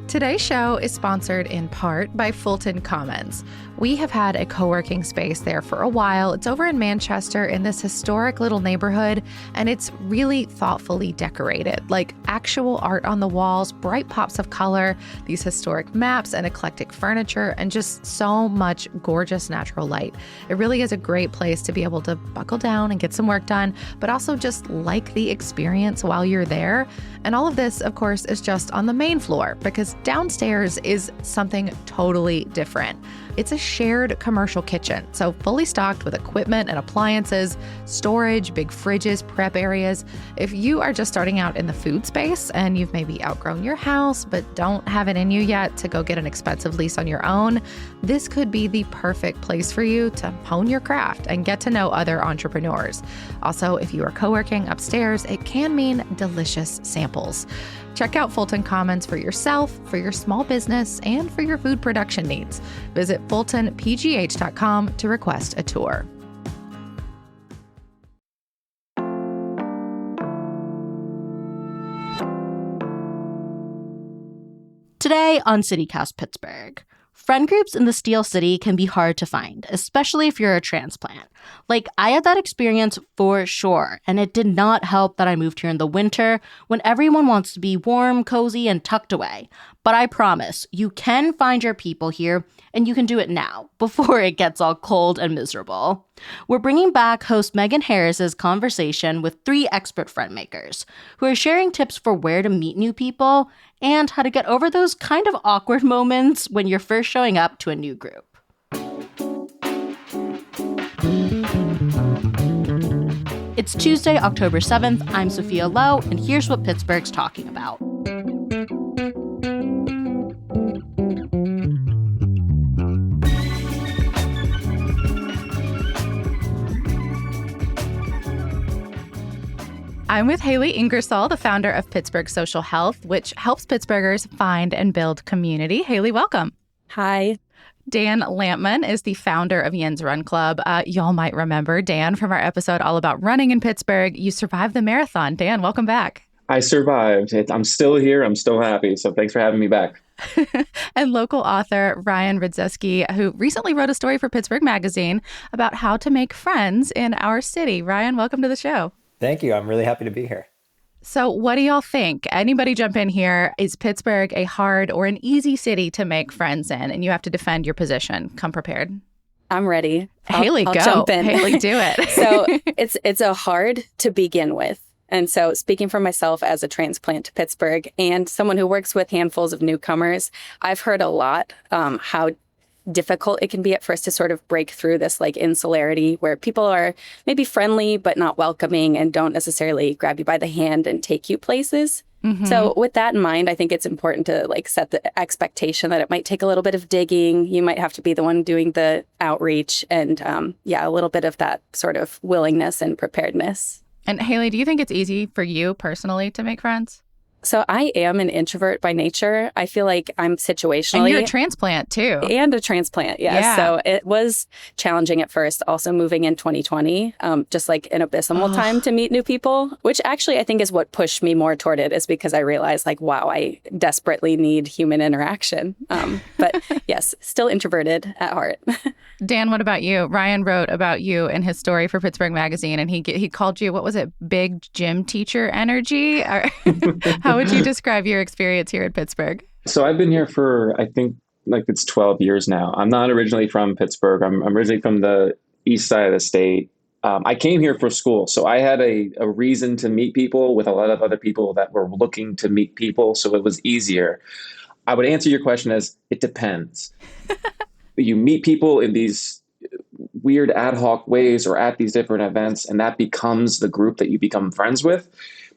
Today's show is sponsored in part by Fulton Commons. We have had a co-working space there for a while. It's over in Manchester in this historic little neighborhood, and it's really thoughtfully decorated, like actual art on the walls, bright pops of color, these historic maps and eclectic furniture, and just so much gorgeous natural light. It really is a great place to be able to buckle down and get some work done, but also just like the experience while you're there. And all of this, of course, is just on the main floor, because downstairs is something totally different. It's a shared commercial kitchen, so fully stocked with equipment and appliances, storage, big fridges, prep areas. If you are just starting out in the food space and you've maybe outgrown your house but don't have it in you yet to go get an expensive lease on your own, this could be the perfect place for you to hone your craft and get to know other entrepreneurs. Also, if you are co-working upstairs, it can mean delicious samples. Check out Fulton Commons for yourself, for your small business, and for your food production needs. Visit fultonpgh.com to request a tour. Today on CityCast Pittsburgh, friend groups in the Steel City can be hard to find, especially if you're a transplant. Like, I had that experience for sure, and it did not help that I moved here in the winter when everyone wants to be warm, cozy, and tucked away. But I promise, you can find your people here, and you can do it now, before it gets all cold and miserable. We're bringing back host Megan Harris's conversation with 3 expert friend makers, who are sharing tips for where to meet new people and how to get over those kind of awkward moments when you're first showing up to a new group. It's Tuesday, October 7th. I'm Sophia Lowe, and here's what Pittsburgh's talking about. I'm with Haley Ingersoll, the founder of Pittsburgh Social Health, which helps Pittsburghers find and build community. Haley, welcome. Hi. Dan Lampman is the founder of Yen's Run Club. Y'all might remember Dan from our episode all about running in Pittsburgh. You survived the marathon. Dan, welcome back. I survived. I'm still here. I'm still happy. So thanks for having me back. And local author Ryan Rudzeski, who recently wrote a story for Pittsburgh Magazine about how to make friends in our city. Ryan, welcome to the show. Thank you. I'm really happy to be here. So what do y'all think? Anybody jump in here. Is Pittsburgh a hard or an easy city to make friends in? And you have to defend your position. Come prepared. I'm ready. Haley, I'll go. Jump in. Haley, do it. So it's a hard to begin with. And so speaking for myself as a transplant to Pittsburgh and someone who works with handfuls of newcomers, I've heard a lot how difficult it can be at first to sort of break through this like insularity where people are maybe friendly but not welcoming and don't necessarily grab you by the hand and take you places. Mm-hmm. So with that in mind, I think it's important to like set the expectation that it might take a little bit of digging. You might have to be the one doing the outreach and a little bit of that sort of willingness and preparedness. And Haley, do you think it's easy for you personally to make friends? So I am an introvert by nature. I feel like I'm situationally... And you're a transplant, too. And a transplant, yes. Yeah. So it was challenging at first, also moving in 2020, just like an abysmal time to meet new people, which actually I think is what pushed me more toward it, is because I realized like, wow, I desperately need human interaction. But yes, still introverted at heart. Dan, what about you? Ryan wrote about you in his story for Pittsburgh Magazine, and he called you, what was it, big gym teacher energy? How would you describe your experience here in Pittsburgh? So I've been here for, I think, like it's 12 years now. I'm not originally from Pittsburgh. I'm originally from the east side of the state. I came here for school. So I had a reason to meet people with a lot of other people that were looking to meet people. So it was easier. I would answer your question as it depends. You meet people in these weird ad hoc ways or at these different events, and that becomes the group that you become friends with.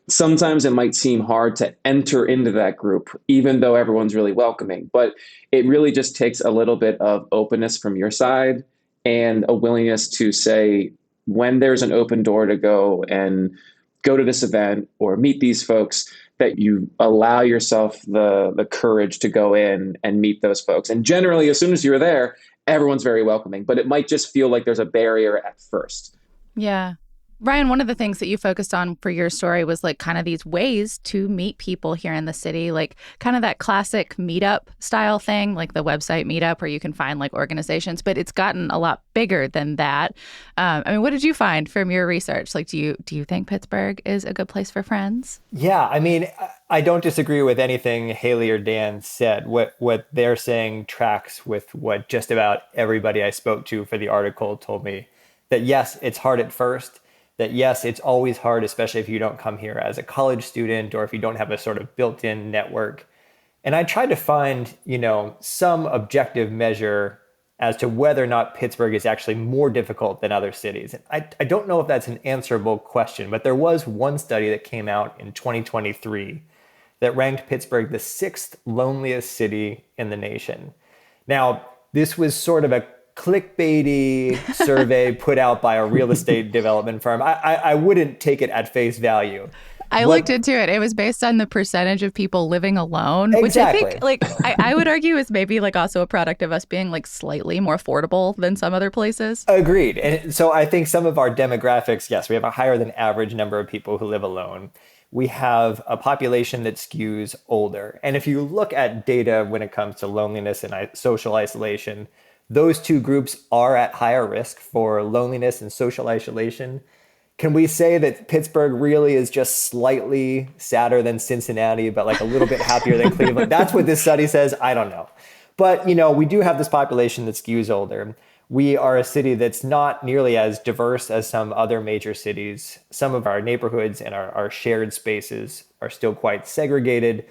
Sometimes it might seem hard to enter into that group, even though everyone's really welcoming. But it really just takes a little bit of openness from your side and a willingness to say, when there's an open door to go and go to this event or meet these folks, that you allow yourself the courage to go in and meet those folks. And generally, as soon as you're there, everyone's very welcoming. But it might just feel like there's a barrier at first. Yeah. Ryan, one of the things that you focused on for your story was like kind of these ways to meet people here in the city, like kind of that classic meetup style thing, like the website meetup where you can find like organizations, but it's gotten a lot bigger than that. I mean, what did you find from your research? Like, do you think Pittsburgh is a good place for friends? Yeah, I mean, I don't disagree with anything Haley or Dan said. What they're saying tracks with what just about everybody I spoke to for the article told me, that yes, it's hard at first, that yes, it's always hard, especially if you don't come here as a college student or if you don't have a sort of built-in network. And I tried to find, some objective measure as to whether or not Pittsburgh is actually more difficult than other cities. And I don't know if that's an answerable question, but there was one study that came out in 2023 that ranked Pittsburgh the 6th loneliest city in the nation. Now, this was sort of a clickbaity survey put out by a real estate development firm. I wouldn't take it at face value. I looked into it. It was based on the percentage of people living alone, Exactly. which I think, like, I would argue is maybe like also a product of us being like slightly more affordable than some other places. Agreed. And so I think some of our demographics, yes, we have a higher than average number of people who live alone. We have a population that skews older. And if you look at data when it comes to loneliness and social isolation, those two groups are at higher risk for loneliness and social isolation. Can we say that Pittsburgh really is just slightly sadder than Cincinnati, but like a little bit happier than Cleveland? That's what this study says. I don't know. But, we do have this population that skews older. We are a city that's not nearly as diverse as some other major cities. Some of our neighborhoods and our shared spaces are still quite segregated.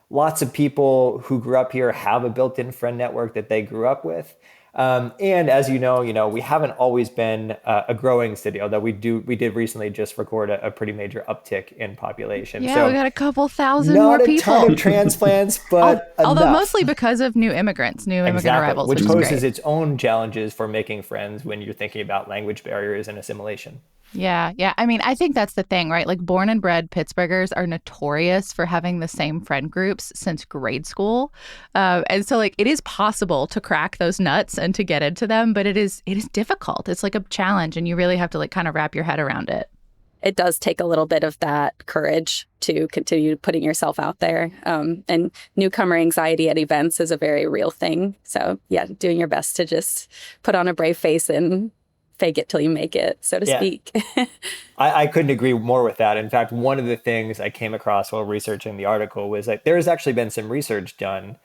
Lots of people who grew up here have a built-in friend network that they grew up with. And as you know, we haven't always been a growing city, although we did recently just record a pretty major uptick in population. Yeah, so we got a couple thousand more people. Not a ton of transplants, but although enough. mostly because of new immigrant arrivals, which is poses great. its own challenges for making friends when you're thinking about language barriers and assimilation. Yeah. I mean, I think that's the thing, right? Like born and bred Pittsburghers are notorious for having the same friend groups since grade school. And so like it is possible to crack those nuts and to get into them, but it is difficult. It's like a challenge and you really have to like kind of wrap your head around it. It does take a little bit of that courage to continue putting yourself out there. And newcomer anxiety at events is a very real thing. So yeah, doing your best to just put on a brave face and fake it till you make it, so to speak. I couldn't agree more with that. In fact, one of the things I came across while researching the article was that there has actually been some research done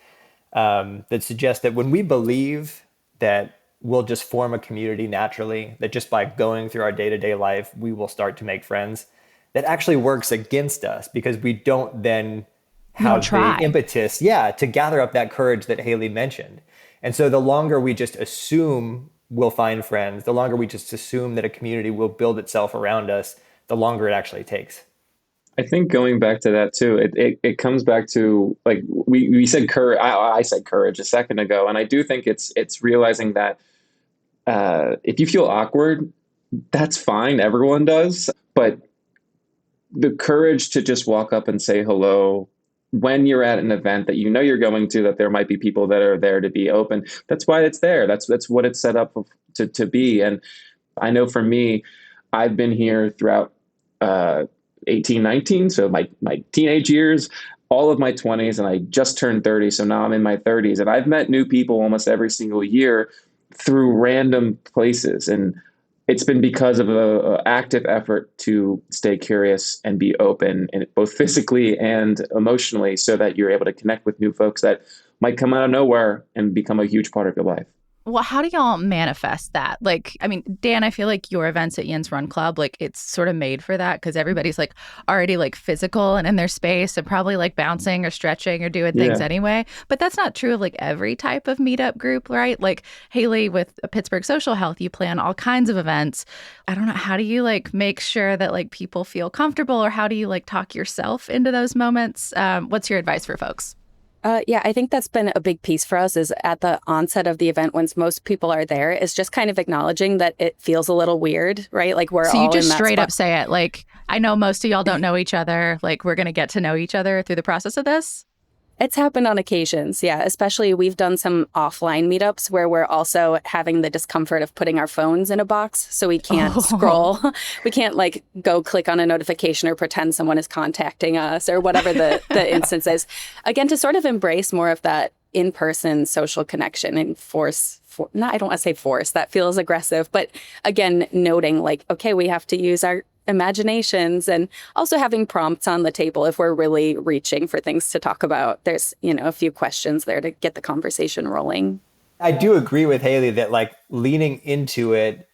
that suggests that when we believe that we'll just form a community naturally, that just by going through our day-to-day life, we will start to make friends, that actually works against us because we don't then have the impetus, to gather up that courage that Haley mentioned. And so the longer we just assume we'll find friends, the longer we just assume that a community will build itself around us, the longer it actually takes. I think going back to that too, it comes back to like we said courage. I said courage a second ago, and I do think it's realizing that if you feel awkward, that's fine. Everyone does, but the courage to just walk up and say hello when you're at an event that you're going to, that there might be people that are there to be open. That's why it's there. That's what it's set up to be. And I know for me, I've been here throughout 18, 19, so my teenage years, all of my 20s, and I just turned 30, so now I'm in my 30s. And I've met new people almost every single year through random places. And it's been because of an active effort to stay curious and be open, and both physically and emotionally, so that you're able to connect with new folks that might come out of nowhere and become a huge part of your life. Well, how do y'all manifest that? Like, I mean, Dan, I feel like your events at Ian's Run Club, like it's sort of made for that because everybody's like already like physical and in their space and probably like bouncing or stretching or doing things anyway. But that's not true of like every type of meetup group, right? Like Haley with Pittsburgh Social Health, you plan all kinds of events. I don't know. How do you like make sure that like people feel comfortable, or how do you like talk yourself into those moments? What's your advice for folks? I think that's been a big piece for us is at the onset of the event, when most people are there, is just kind of acknowledging that it feels a little weird, right? Like we're all So you just in that straight spot. up say it. Like, I know most of y'all don't know each other. Like, we're going to get to know each other through the process of this. It's happened on occasions, yeah. Especially we've done some offline meetups where we're also having the discomfort of putting our phones in a box so we can't scroll. We can't like go click on a notification or pretend someone is contacting us or whatever the instance is. Again, to sort of embrace more of that in-person social connection and I don't want to say force, that feels aggressive, but again, noting like, okay, we have to use our imaginations and also having prompts on the table if we're really reaching for things to talk about. There's, a few questions there to get the conversation rolling. I do agree with Haley that like leaning into it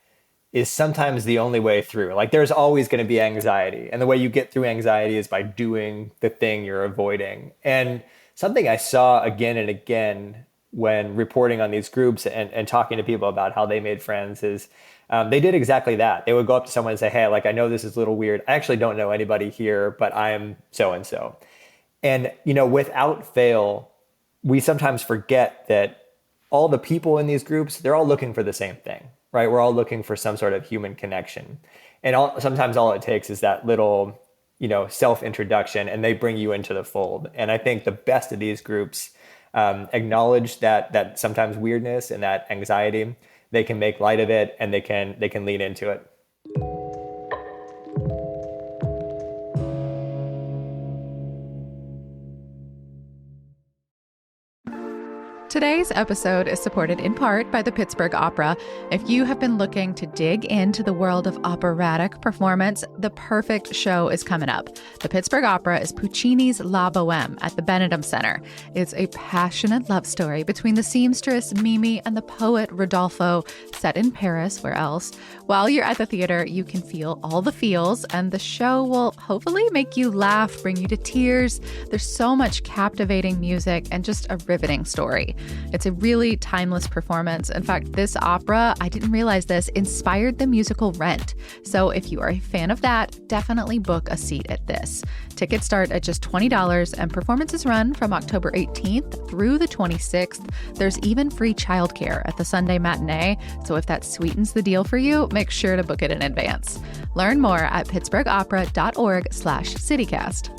is sometimes the only way through. Like there's always going to be anxiety. And the way you get through anxiety is by doing the thing you're avoiding. And something I saw again and again when reporting on these groups and talking to people about how they made friends is they did exactly that. They would go up to someone and say, hey, like, I know this is a little weird. I actually don't know anybody here, but I am so-and-so. And, without fail, we sometimes forget that all the people in these groups, they're all looking for the same thing, right? We're all looking for some sort of human connection. And sometimes all it takes is that little, self-introduction, and they bring you into the fold. And I think the best of these groups acknowledge that sometimes weirdness and that anxiety. They can make light of it, and they can lean into it. Today's episode is supported in part by the Pittsburgh Opera. If you have been looking to dig into the world of operatic performance, the perfect show is coming up. The Pittsburgh Opera is Puccini's La Bohème at the Benedum Center. It's a passionate love story between the seamstress Mimi and the poet Rodolfo, set in Paris, where else? While you're at the theater, you can feel all the feels, and the show will hopefully make you laugh, bring you to tears. There's so much captivating music and just a riveting story. It's a really timeless performance. In fact, this opera, I didn't realize this, inspired the musical Rent. So if you are a fan of that, definitely book a seat at this. Tickets start at just $20 and performances run from October 18th through the 26th. There's even free childcare at the Sunday matinee. So if that sweetens the deal for you, make sure to book it in advance. Learn more at pittsburghopera.org/citycast.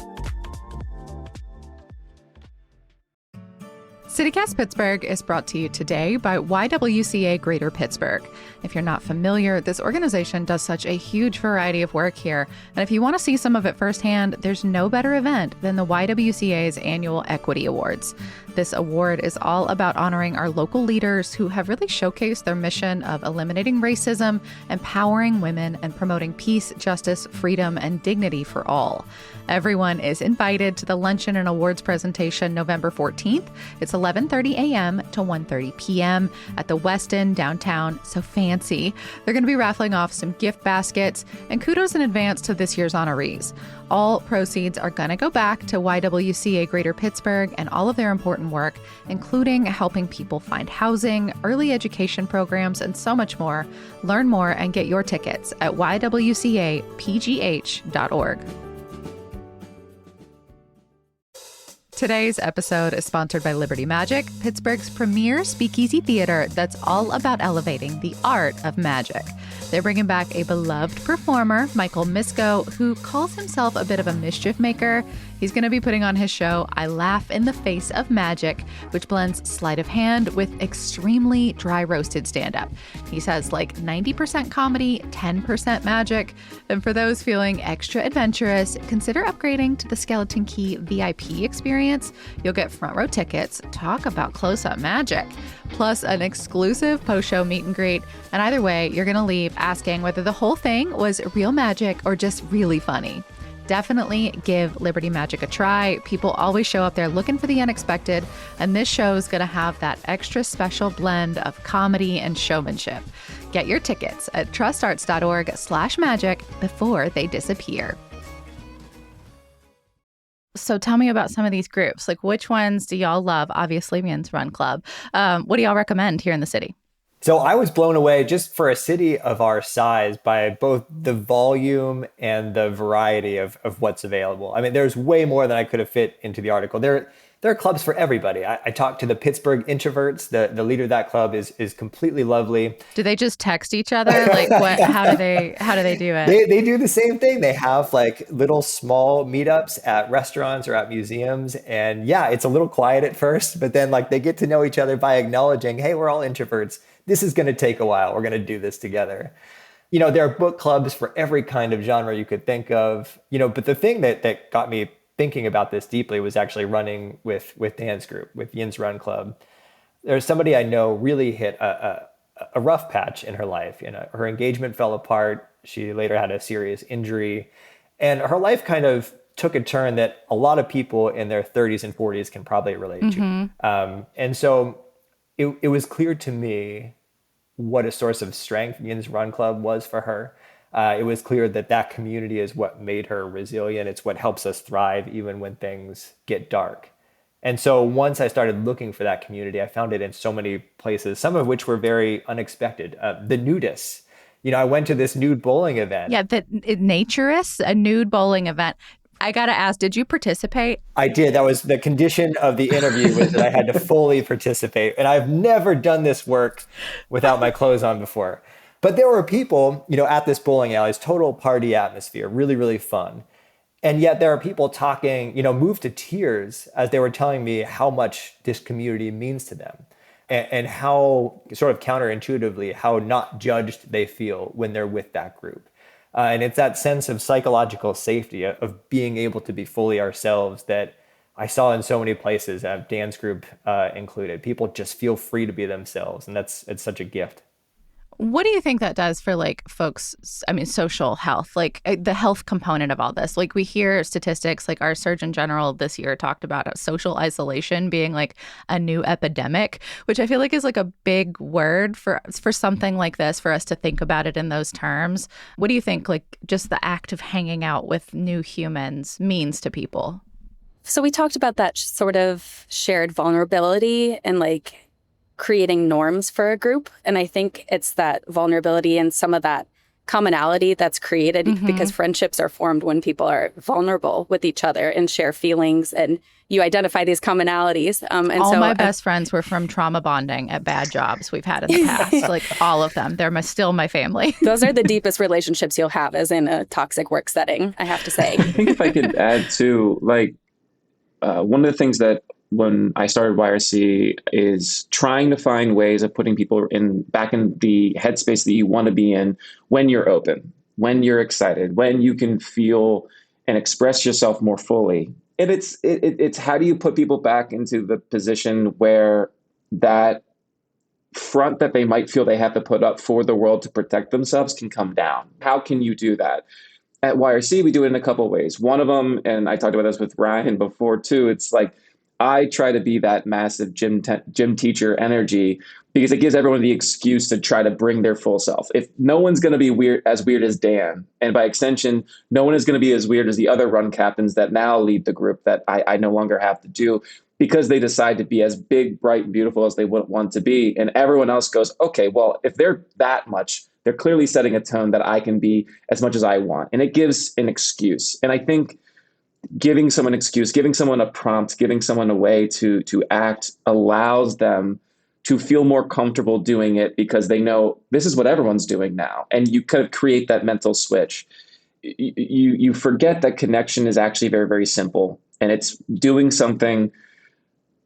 CityCast Pittsburgh is brought to you today by YWCA Greater Pittsburgh. If you're not familiar, this organization does such a huge variety of work here. And if you want to see some of it firsthand, there's no better event than the YWCA's annual Equity Awards. This award is all about honoring our local leaders who have really showcased their mission of eliminating racism, empowering women, and promoting peace, justice, freedom, and dignity for all. Everyone is invited to the luncheon and awards presentation November 14th. It's 11:30 a.m. to 1:30 p.m. at the Westin downtown, so fancy. They're going to be raffling off some gift baskets, and kudos in advance to this year's honorees. All proceeds are going to go back to YWCA Greater Pittsburgh and all of their important work, including helping people find housing, early education programs, and so much more. Learn more and get your tickets at ywcapgh.org. Today's episode is sponsored by Liberty Magic, Pittsburgh's premier speakeasy theater that's all about elevating the art of magic. They're bringing back a beloved performer, Michael Misko, who calls himself a bit of a mischief maker. He's going to be putting on his show, I Laugh in the Face of Magic, which blends sleight of hand with extremely dry roasted stand-up. He says like 90% comedy, 10% magic. And for those feeling extra adventurous, consider upgrading to the Skeleton Key VIP experience. You'll get front row tickets, talk about close-up magic, plus an exclusive post-show meet and greet. And either way, you're going to leave asking whether the whole thing was real magic or just really funny. Definitely give Liberty Magic a try. People always show up there looking for the unexpected, and this show is going to have that extra special blend of comedy and showmanship. Get your tickets at trustarts.org/magic before they disappear. So tell me about some of these groups. Like, which ones do y'all love? Obviously, Men's Run Club. What do y'all recommend here in the city? So I was blown away just for a city of our size by both the volume and the variety of what's available. I mean, there's way more than I could have fit into the article. There there are clubs for everybody. I talked to the Pittsburgh introverts. The leader of that club is completely lovely. Do they just text each other? Like what? How do they do it? They do the same thing. They have like little small meetups at restaurants or at museums. And yeah, it's a little quiet at first, but then like they get to know each other by acknowledging, hey, we're all introverts. This is going to take a while. We're going to do this together. There are book clubs for every kind of genre you could think of, but the thing that got me thinking about this deeply was actually running with Dan's group, with Yin's Run Club. There's somebody I know really hit a rough patch in her life. Her engagement fell apart. She later had a serious injury, and her life kind of took a turn that a lot of people in their 30s and 40s can probably relate to. And so it was clear to me what a source of strength Yin's Run Club was for her. It was clear that community is what made her resilient. It's what helps us thrive even when things get dark. And so once I started looking for that community, I found it in so many places, some of which were very unexpected. The nudists. I went to this nude bowling event. Yeah, the naturists, a nude bowling event. I got to ask, did you participate? I did. That was the condition of the interview, was that I had to fully participate. And I've never done this work without my clothes on before. But there were people, at this bowling alley, it's total party atmosphere, really, really fun. And yet there are people talking, moved to tears as they were telling me how much this community means to them and how sort of counterintuitively, how not judged they feel when they're with that group. And it's that sense of psychological safety, of being able to be fully ourselves that I saw in so many places, Dan's group included. People just feel free to be themselves. And it's such a gift. What do you think that does for folks, social health, the health component of all this? We hear statistics, our Surgeon General this year talked about social isolation being a new epidemic, which I feel is a big word for something like this, for us to think about it in those terms. What do you think, just the act of hanging out with new humans means to people? So we talked about that sort of shared vulnerability and creating norms for a group. And I think it's that vulnerability and some of that commonality that's created because friendships are formed when people are vulnerable with each other and share feelings, and you identify these commonalities. All my best friends were from trauma bonding at bad jobs we've had in the past, all of them. They're still my family. Those are the deepest relationships you'll have as in a toxic work setting, I have to say. I think if I could add to, one of the things that when I started YRC is trying to find ways of putting people back in the headspace that you want to be in when you're open, when you're excited, when you can feel and express yourself more fully. And it's how do you put people back into the position where that front that they might feel they have to put up for the world to protect themselves can come down? How can you do that? At YRC, we do it in a couple of ways. One of them, and I talked about this with Ryan before too, it's I try to be that massive gym teacher energy because it gives everyone the excuse to try to bring their full self. If no one's going to be weird as Dan, and by extension, no one is going to be as weird as the other run captains that now lead the group that I no longer have to do because they decide to be as big, bright, and beautiful as they would want to be. And everyone else goes, okay, well, if they're that much, they're clearly setting a tone that I can be as much as I want. And it gives an excuse. And I think giving someone an excuse, giving someone a prompt, giving someone a way to act allows them to feel more comfortable doing it because they know this is what everyone's doing now. And you kind of create that mental switch. You forget that connection is actually very, very simple. And it's doing something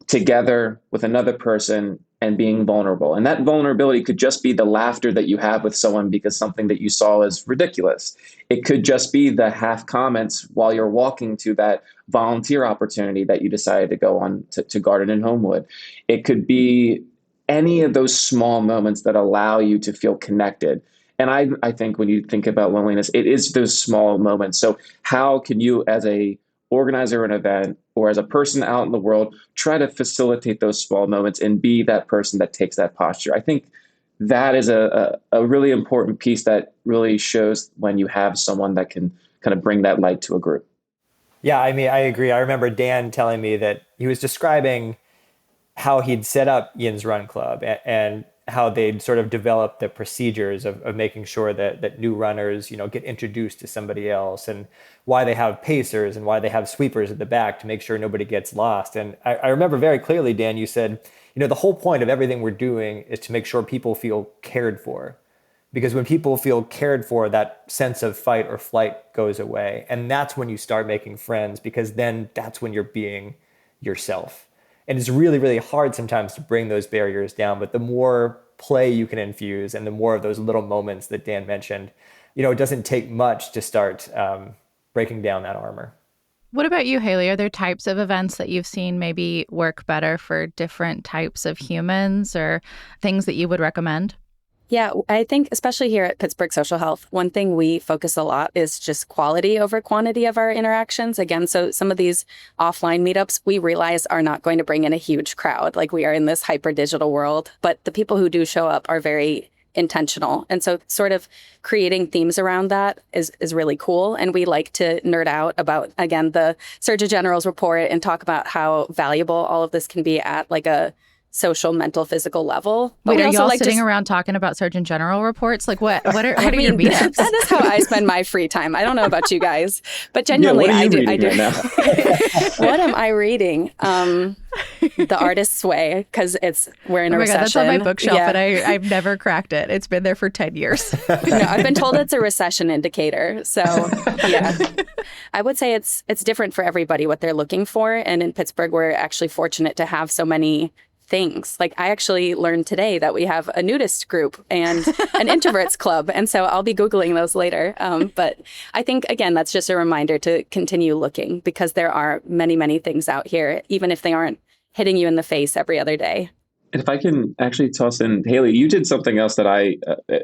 together with another person and being vulnerable. And that vulnerability could just be the laughter that you have with someone because something that you saw is ridiculous. It could just be the half comments while you're walking to that volunteer opportunity that you decided to go on to garden in Homewood. It could be any of those small moments that allow you to feel connected. And I think when you think about loneliness, it is those small moments. So how can you, as a organizer of an event or as a person out in the world, try to facilitate those small moments and be that person that takes that posture? I think that is a really important piece that really shows when you have someone that can kind of bring that light to a group. Yeah, I agree. I remember Dan telling me that he was describing how he'd set up Yin's Run Club and how they'd sort of develop the procedures of making sure that new runners, get introduced to somebody else, and why they have pacers and why they have sweepers at the back to make sure nobody gets lost. And I remember very clearly, Dan, you said, the whole point of everything we're doing is to make sure people feel cared for. Because when people feel cared for, that sense of fight or flight goes away. And that's when you start making friends, because then that's when you're being yourself. And it's really, really hard sometimes to bring those barriers down. But the more play you can infuse and the more of those little moments that Dan mentioned, it doesn't take much to start breaking down that armor. What about you, Haley? Are there types of events that you've seen maybe work better for different types of humans, or things that you would recommend? Yeah, I think especially here at Pittsburgh Social Health, one thing we focus a lot is just quality over quantity of our interactions. Again, so some of these offline meetups we realize are not going to bring in a huge crowd. Like, we are in this hyper digital world, but the people who do show up are very intentional. And so sort of creating themes around that is really cool. And we like to nerd out about, again, the Surgeon General's report and talk about how valuable all of this can be at like a social, mental, physical level. But wait, are you all sitting around talking about Surgeon General reports? Like, what are your meetups? That is how I spend my free time. I don't know about you guys, but genuinely, I do. Right now? What am I reading? The Artist's Way, because we're in a recession. God, that's on my bookshelf, but I've never cracked it. It's been there for 10 years. No, I've been told it's a recession indicator. So yeah, I would say it's different for everybody what they're looking for. And in Pittsburgh, we're actually fortunate to have so many things. Like, I actually learned today that we have a nudist group and an introverts club. And so I'll be Googling those later. But I think, again, that's just a reminder to continue looking, because there are many, many things out here, even if they aren't hitting you in the face every other day. And if I can actually toss in, Haley, you did something else that I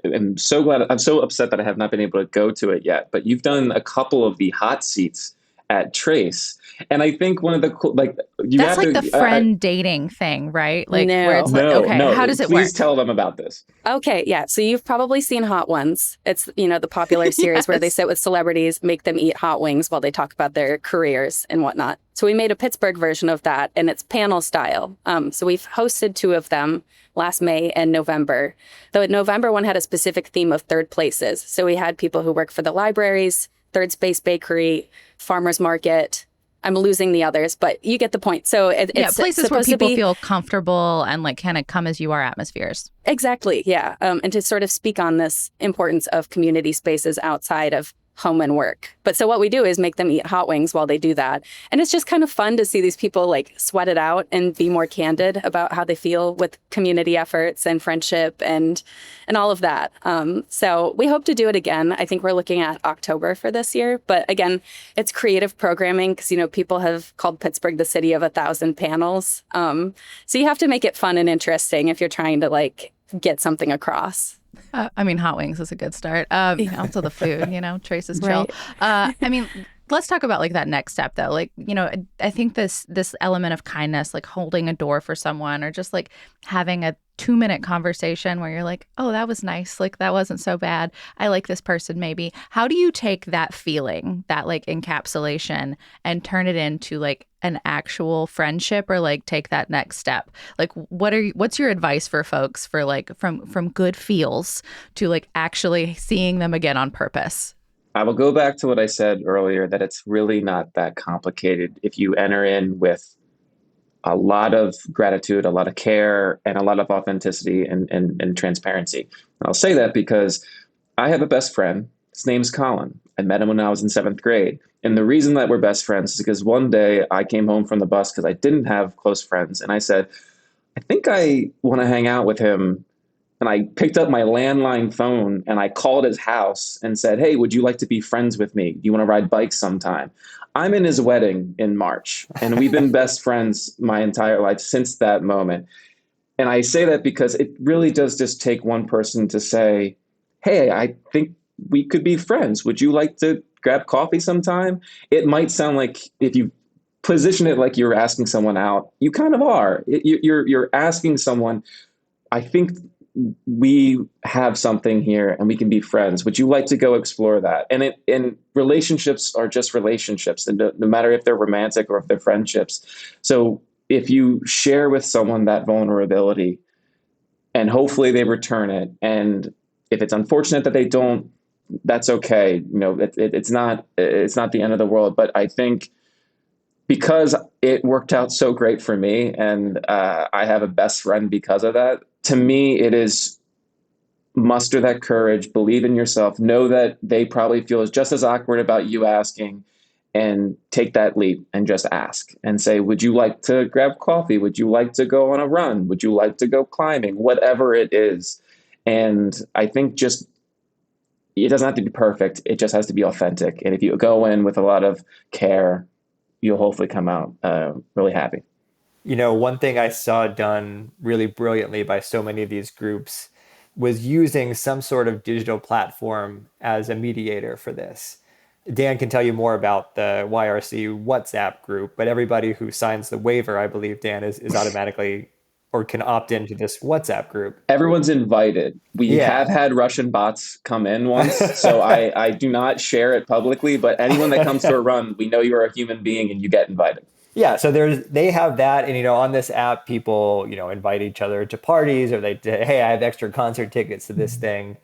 am so glad. I'm so upset that I have not been able to go to it yet. But you've done a couple of the hot seats at Trace. And I think one of the cool, like, that's like the friend dating thing, right? Like, where it's like, okay, how does it work? Please tell them about this. Okay, yeah. So you've probably seen Hot Ones. It's, the popular series where they sit with celebrities, make them eat hot wings while they talk about their careers and whatnot. So we made a Pittsburgh version of that, and it's panel style. So we've hosted 2 of them last May and November. The November one had a specific theme of third places. So we had people who work for the libraries, Third Space Bakery, Farmers Market. I'm losing the others, but you get the point. So it's places where people feel comfortable and like kind of come as you are atmospheres. Exactly. Yeah. And to sort of speak on this importance of community spaces outside of home and work. But so what we do is make them eat hot wings while they do that. And it's just kind of fun to see these people like sweat it out and be more candid about how they feel with community efforts and friendship and all of that. So we hope to do it again. I think we're looking at October for this year. But again, it's creative programming because, people have called Pittsburgh the city of 1,000 panels. So you have to make it fun and interesting if you're trying to like get something across. Hot wings is a good start. Also the food, Trace is chill. Right. Let's talk about like that next step though. Like, I think this element of kindness, like holding a door for someone or just like having a 2-minute conversation where you're like, oh, that was nice. Like, that wasn't so bad. I like this person maybe. How do you take that feeling, that like encapsulation, and turn it into like an actual friendship, or like take that next step? Like, what's your advice for folks for like from good feels to like actually seeing them again on purpose? I will go back to what I said earlier, that it's really not that complicated if you enter in with a lot of gratitude, a lot of care, and a lot of authenticity and transparency. And I'll say that because I have a best friend. His name's Colin. I met him when I was in 7th grade. And the reason that we're best friends is because one day I came home from the bus because I didn't have close friends. And I said, I think I want to hang out with him. And I picked up my landline phone and I called his house and said, hey, would you like to be friends with me? Do you want to ride bikes sometime? I'm in his wedding in March, and we've been best friends my entire life since that moment. And I say that because it really does just take one person to say, hey, I think we could be friends. Would you like to grab coffee sometime? It might sound like, if you position it like you're asking someone out, you kind of are. You're asking someone, I think we have something here and we can be friends. Would you like to go explore that? And relationships are just relationships, and no matter if they're romantic or if they're friendships. So if you share with someone that vulnerability, and hopefully they return it. And if it's unfortunate that they don't, that's okay. It's not the end of the world. But I think because it worked out so great for me, and I have a best friend because of that, to me, it is muster that courage, believe in yourself, know that they probably feel just as awkward about you asking, and take that leap and just ask and say, would you like to grab coffee? Would you like to go on a run? Would you like to go climbing? Whatever it is. And I think just, it doesn't have to be perfect. It just has to be authentic. And if you go in with a lot of care, you'll hopefully come out really happy. One thing I saw done really brilliantly by so many of these groups was using some sort of digital platform as a mediator for this. Dan can tell you more about the YRC WhatsApp group, but everybody who signs the waiver, I believe, Dan, is automatically or can opt into this WhatsApp group. Everyone's invited. We have had Russian bots come in once, so I do not share it publicly, but anyone that comes to a run, we know you're a human being and you get invited. Yeah, so they have that, and on this app, people invite each other to parties, or they say, hey, I have extra concert tickets to this thing.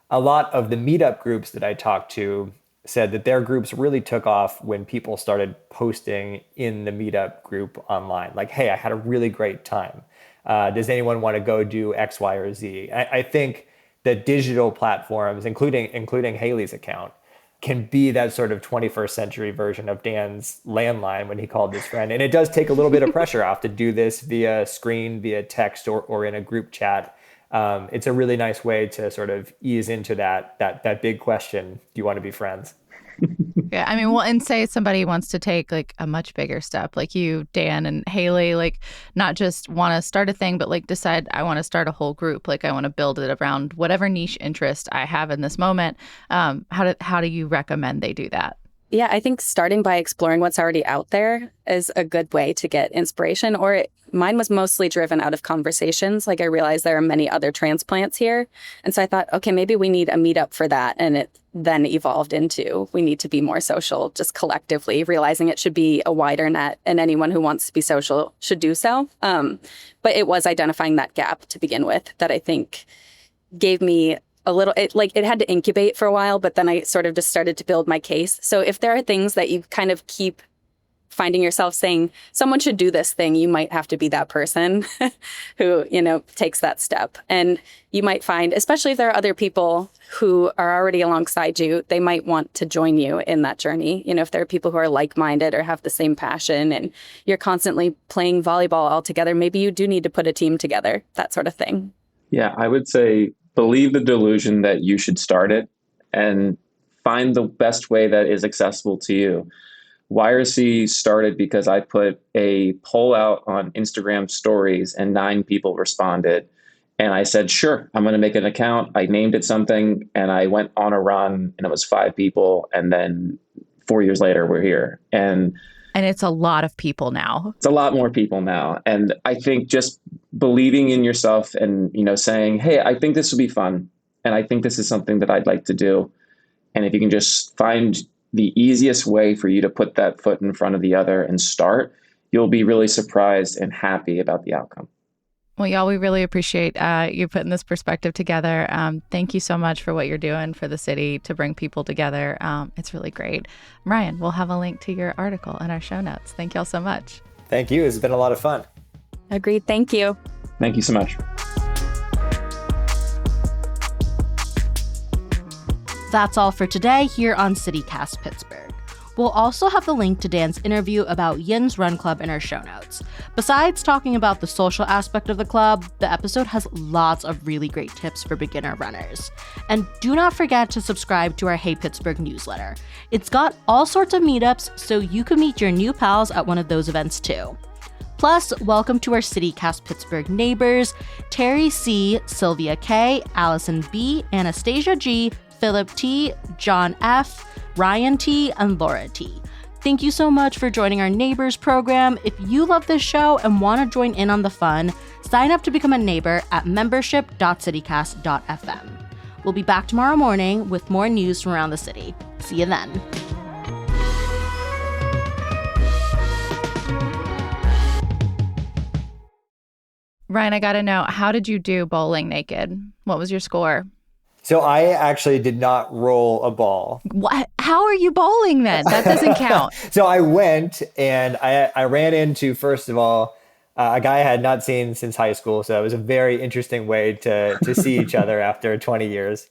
A lot of the meetup groups that I talked to said that their groups really took off when people started posting in the meetup group online, like, hey, I had a really great time. Does anyone want to go do X, Y, or Z? I think that digital platforms, including Haley's account, can be that sort of 21st century version of Dan's landline when he called his friend. And it does take a little bit of pressure off to do this via screen, via text, or in a group chat. It's a really nice way to sort of ease into that big question, do you want to be friends? Yeah, I mean, well, and say somebody wants to take like a much bigger step, like you, Dan, and Haley, like not just want to start a thing, but like decide I want to start a whole group. Like I want to build it around whatever niche interest I have in this moment. How do you recommend they do that? Yeah, I think starting by exploring what's already out there is a good way to get inspiration. Mine was mostly driven out of conversations. Like I realized there are many other transplants here. And so I thought, okay, maybe we need a meetup for that. And it then evolved into we need to be more social, just collectively, realizing it should be a wider net and anyone who wants to be social should do so. But it was identifying that gap to begin with that I think gave me it had to incubate for a while, but then I sort of just started to build my case. So if there are things that you kind of keep finding yourself saying, someone should do this thing, you might have to be that person who, takes that step. And you might find, especially if there are other people who are already alongside you, they might want to join you in that journey. If there are people who are like-minded or have the same passion and you're constantly playing volleyball all together, maybe you do need to put a team together, that sort of thing. Yeah, I would say believe the delusion that you should start it and find the best way that is accessible to you. YRC started because I put a poll out on Instagram stories and 9 people responded. And I said, sure, I'm going to make an account. I named it something and I went on a run and it was 5 people. And then 4 years later, we're here. And it's a lot of people now. It's a lot more people now. And I think just believing in yourself and, saying, hey, I think this will be fun. And I think this is something that I'd like to do. And if you can just find the easiest way for you to put that foot in front of the other and start, you'll be really surprised and happy about the outcome. Well, y'all, we really appreciate you putting this perspective together. Thank you so much for what you're doing for the city to bring people together. It's really great. Ryan, we'll have a link to your article in our show notes. Thank y'all so much. Thank you. It's been a lot of fun. Agreed. Thank you. Thank you so much. That's all for today here on CityCast Pittsburgh. We'll also have the link to Dan's interview about Yin's Run Club in our show notes. Besides talking about the social aspect of the club, the episode has lots of really great tips for beginner runners. And do not forget to subscribe to our Hey Pittsburgh newsletter. It's got all sorts of meetups, so you can meet your new pals at one of those events too. Plus, welcome to our CityCast Pittsburgh neighbors, Terry C., Sylvia K., Allison B., Anastasia G., Philip T., John F., Ryan T., and Laura T. Thank you so much for joining our Neighbors program. If you love this show and want to join in on the fun, sign up to become a neighbor at membership.citycast.fm. We'll be back tomorrow morning with more news from around the city. See you then. Ryan, I got to know, how did you do bowling naked? What was your score? So I actually did not roll a ball. What? How are you bowling then? That doesn't count. So I went and I ran into, first of all, a guy I had not seen since high school. So it was a very interesting way to see each other after 20 years.